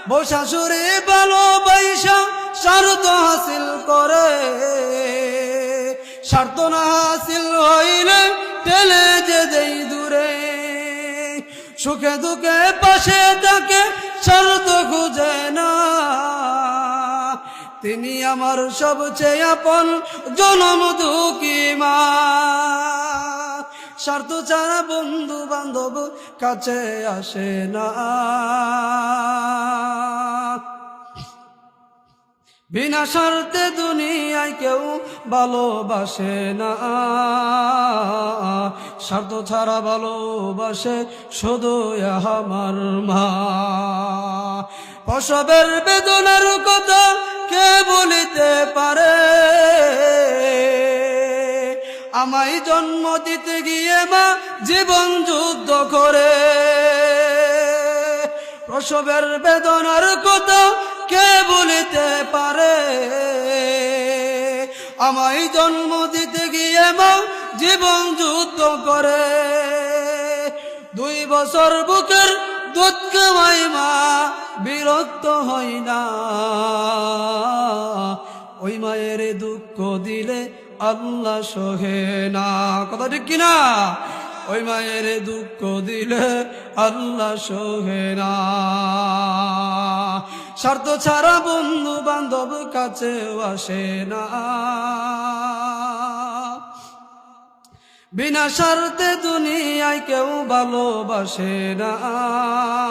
বউ শাশুড়ি ভালোবাসা স্বার্থ হাসিল করে, স্বার্থ না হাসিল হইলে ঠেলে যে দেই দূরে। সুখে দুঃখে পাশে থাকে স্বার্থ খুঁজে না, তিনি আমার সবচেয়ে আপন জনম দুঃখী মা। স্বার্থ ছাড়া বন্ধু বান্ধব কাছে আসে না, বিনা স্বার্থে দুনিয়ায় কেউ ভালোবাসে না। স্বার্থ ছাড়া ভালোবাসে শুধু আমার মা। প্রসবের বেদনার কথা কে বলিতে পারে, আমায় জন্ম দিতে গিয়ে মা জীবন যুদ্ধ করে। প্রসবের বেদনার কথা কে বলিতে পারে, আমায় জন্ম দিতে গিয়ে মা জীবন যুদ্ধ করে। 2 বছর বুকের দুধ খাওয়াই মা বিরক্ত হয় না, ওই মায়ের দুঃখ দিলে আল্লাহ সহে না। কথা ঠিক কিনা? ওই মায়ের দুঃখ দিলে আল্লাহ সহে না। স্বার্থ ছাড়া বন্ধু বান্ধব কাছেও আসে না, বিনা স্বার্থে দুনিয়ায় কেউ ভালোবাসে না।